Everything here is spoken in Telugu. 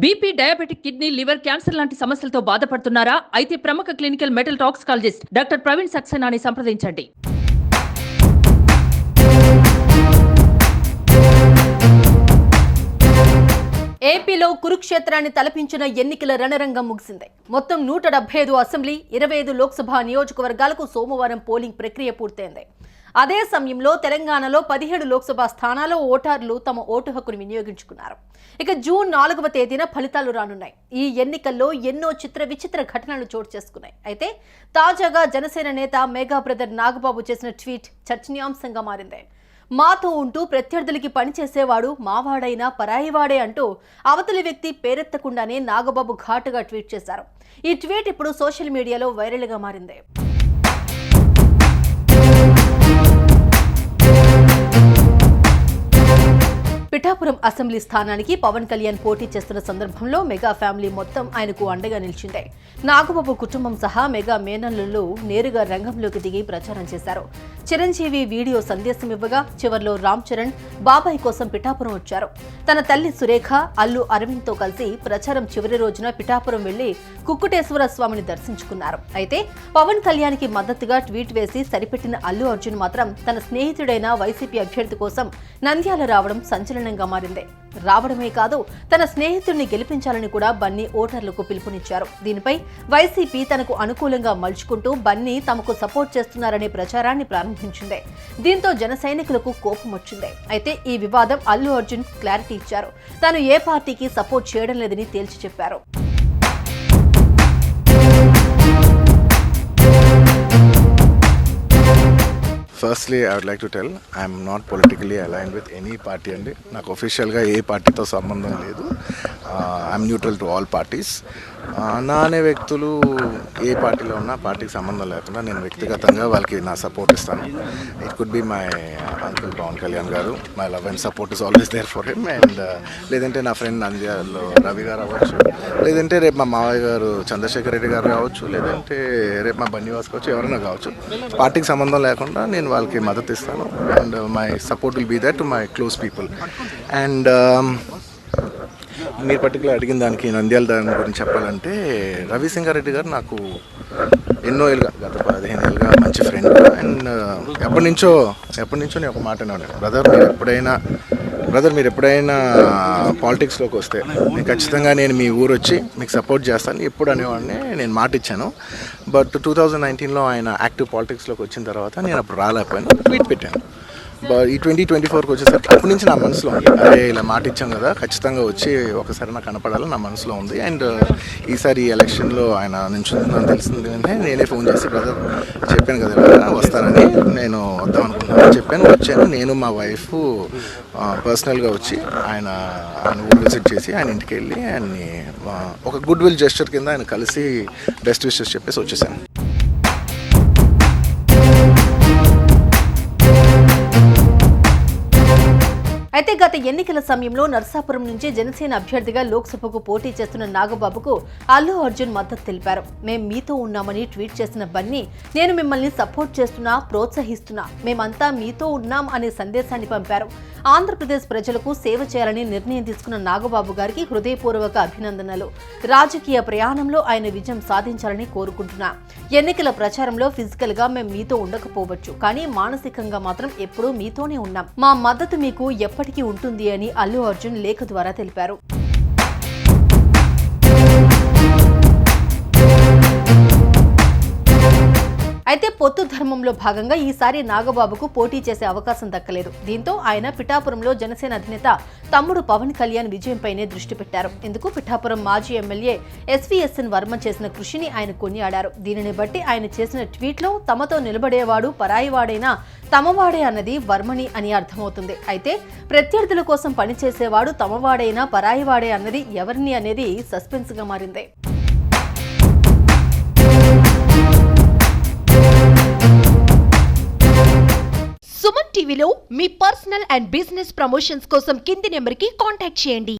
BP, diabetic, kidney, liver, cancer లాంటి సమస్యలతో బాధపడుతున్నారా? అయితే ప్రముఖ clinical metal toxicologist doctor Praveen సక్సేనాని సంప్రదించండి. ఏపీలో కురుక్షేత్రాన్ని తలపించిన ఎన్నికల రణరంగం ముగిసింది. మొత్తం 175 అసెంబ్లీ, 25 లోక్సభ నియోజకవర్గాలకు సోమవారం పోలింగ్ ప్రక్రియ పూర్తయింది. అదే సమయంలో తెలంగాణలో 17 లోక్సభ స్థానాల్లో ఓటర్లు తమ ఓటు హక్కును వినియోగించుకున్నారు. ఇక జూన్ 4వ తేదీన ఫలితాలు రానున్నాయి. ఈ ఎన్నికల్లో ఎన్నో విచిత్ర ఘటనలు చోటు చేసుకున్నాయి. అయితే తాజాగా జనసేన నేత మెగా బ్రదర్ నాగబాబు చేసిన ట్వీట్ చర్చనీయాంశంగా మారింది. మాతో ఉంటూ ప్రత్యర్థులకి పనిచేసేవాడు మావాడైనా పరాయివాడే అంటూ అవతలి వ్యక్తి పేరెత్తకుండానే నాగబాబు ఘాటుగా ట్వీట్ చేశారు. ఈ ట్వీట్ ఇప్పుడు సోషల్ మీడియాలో వైరల్గా మారింది. పిఠాపురం అసెంబ్లీ స్థానానికి పవన్ కళ్యాణ్ పోటీ చేస్తున్న సందర్భంలో మెగా ఫ్యామిలీ మొత్తం ఆయనకు అండగా నిలిచింది. నాగబాబు కుటుంబం సహా మెగా మేనల్లులు నేరుగా రంగంలోకి దిగి ప్రచారం చేశారు. చిరంజీవి వీడియో సందేశం ఇవ్వగా చివర్లో రామ్ చరణ్ బాబాయ్ కోసం పిఠాపురం వచ్చారు. తన తల్లి సురేఖ, అల్లు అరవింద్ తో కలిసి ప్రచారం చివరి రోజున పిఠాపురం వెళ్లి కుక్కుటేశ్వర స్వామిని దర్శించుకున్నారు. అయితే పవన్ కళ్యాణ్ కి మద్దతుగా ట్వీట్ వేసి సరిపెట్టిన అల్లు అర్జున్ మాత్రం తన స్నేహితుడైన వైసీపీ అభ్యర్థి కోసం నంద్యాల రావడం సంచలనంగా మారింది. రావడమే కాదు, తన స్నేహితుడిని గెలిపించాలని కూడా బన్నీ ఓటర్లకు పిలుపునిచ్చారు. దీనిపై వైసీపీ తనకు అనుకూలంగా మలుచుకుంటూ బన్నీ తమకు సపోర్ట్ చేస్తున్నారనే ప్రచారాన్ని ప్రారంభించింది. దీంతో జన సైనికులకు కోపం వచ్చింది. అయితే ఈ వివాదం అల్లు అర్జున్ క్లారిటీ ఇచ్చారు. తాను ఏ పార్టీకి సపోర్ట్ చేయడం లేదని తేల్చి చెప్పారు. Firstly, I would like to tell I am not politically aligned with any party అండి. నాకు ఒఫీషియల్గా ఏ పార్టీతో సంబంధం లేదు. I'm neutral to all parties. నా అనే వ్యక్తులు ఏ పార్టీలో ఉన్నా పార్టీకి సంబంధం లేకుండా నేను వ్యక్తిగతంగా వాళ్ళకి నా సపోర్ట్ ఇస్తాను. It could be my uncle Pawan Kalyan గారు. My love and support is always there for him. And లేదంటే నా ఫ్రెండ్ నంద్యాలలో రవి గారు అవ్వచ్చు, లేదంటే రేపు మా మావయ్య గారు చంద్రశేఖర్ రెడ్డి గారు కావచ్చు, లేదంటే రేపు మా బన్నివాస్ కావచ్చు, ఎవరైనా కావచ్చు. పార్టీకి సంబంధం లేకుండా నేను వాళ్ళకి మద్దతు ఇస్తాను. And my support will be that to my close people. And మీరు పర్టికులర్ అడిగిన దానికి నంద్యాల దాని గురించి చెప్పాలంటే, రవిసింగారెడ్డి గారు నాకు ఎన్నో ఏళ్ళుగా, గత 15 ఏళ్ళుగా మంచి ఫ్రెండ్. అండ్ ఎప్పటి నుంచో నేను ఒక మాట ఉన్నాను, బ్రదర్ మీరు ఎప్పుడైనా పాలిటిక్స్లోకి వస్తే మీకు ఖచ్చితంగా నేను మీ ఊరు వచ్చి మీకు సపోర్ట్ చేస్తాను ఎప్పుడు అనేవాడిని. నేను మాట ఇచ్చాను. బట్ 2019లో ఆయన యాక్టివ్ పాలిటిక్స్లోకి వచ్చిన తర్వాత నేను అప్పుడు రాలేకపోయాను, ట్వీట్ పెట్టాను. ఈ 2024కి వచ్చేసరికి అప్పటి నుంచి నా మనసులో ఉంది, అదే ఇలా మాట ఇచ్చాం కదా, ఖచ్చితంగా వచ్చి ఒకసారి నాకు కనపడాలని నా మనసులో ఉంది. అండ్ ఈసారి ఎలక్షన్లో ఆయన నుంచుందని తెలిసింది అంటే నేనే ఫోన్ చేసి, బ్రదర్ చెప్పాను కదా వస్తానని, నేను వద్దాం అనుకుంటున్నాను చెప్పాను. వచ్చాను. నేను మా వైఫ్ పర్సనల్గా వచ్చి ఆయన ఊరు విజిట్ చేసి ఆయన ఇంటికి వెళ్ళి ఆయన్ని ఒక గుడ్ విల్ జెస్చర్ కింద ఆయన కలిసి బెస్ట్ విషెస్ చెప్పేసి వచ్చేసాను. అయితే గత ఎన్నికల సమయంలో నర్సాపురం నుంచి జనసేన అభ్యర్థిగా లోక్సభకు పోటీ చేస్తున్న నాగబాబుకు అల్లు అర్జున్ మద్దతు తెలిపారు. మేం మీతో ఉన్నామని ట్వీట్ చేసిన బన్నీ, నేను మిమ్మల్ని సపోర్ట్ చేస్తున్నా, ప్రోత్సహిస్తున్నా, మేమంతా మీతో ఉన్నాం అనే సందేశాన్ని పంపారు. ఆంధ్రప్రదేశ్ ప్రజలకు సేవ చేయాలని నిర్ణయం తీసుకున్న నాగబాబు గారికి హృదయపూర్వక అభినందనలు. రాజకీయ ప్రయాణంలో ఆయన విజయం సాధించాలని కోరుకుంటున్నా. ఎన్నికల ప్రచారంలో ఫిజికల్ గా మేం మీతో ఉండకపోవచ్చు, కానీ మానసికంగా మాత్రం ఎప్పుడూ మీతోనే ఉన్నాం. మా మద్దతు మీకు ఎప్పటికీ ఉంటుంది అని అల్లు అర్జున్ లేఖ ద్వారా తెలిపారు. అయితే పొత్తు ధర్మంలో భాగంగా ఈసారి నాగబాబుకు పోటీ చేసే అవకాశం దక్కలేదు. దీంతో ఆయన పిఠాపురంలో జనసేన అధినేత తమ్ముడు పవన్ కళ్యాణ్ విజయంపైనే దృష్టి పెట్టారు. ఇందుకు పిఠాపురం మాజీ ఎమ్మెల్యే ఎస్వీఎస్ఎన్ వర్మ చేసిన కృషిని ఆయన కొనియాడారు. దీనిని బట్టి ఆయన చేసిన ట్వీట్లో తమతో నిలబడేవాడు పరాయివాడైనా తమవాడే అన్నది వర్మని అని అర్థమవుతుంది. అయితే ప్రత్యర్థుల కోసం పనిచేసేవాడు తమవాడైనా పరాయివాడే అన్నది ఎవరిని అనేది సస్పెన్స్ గా మారింది. సుమన్ టీవీలో మీ పర్సనల్ అండ్ బిజినెస్ ప్రమోషన్స్ కోసం కింది నెంబర్కి కాంటాక్ట్ చేయండి.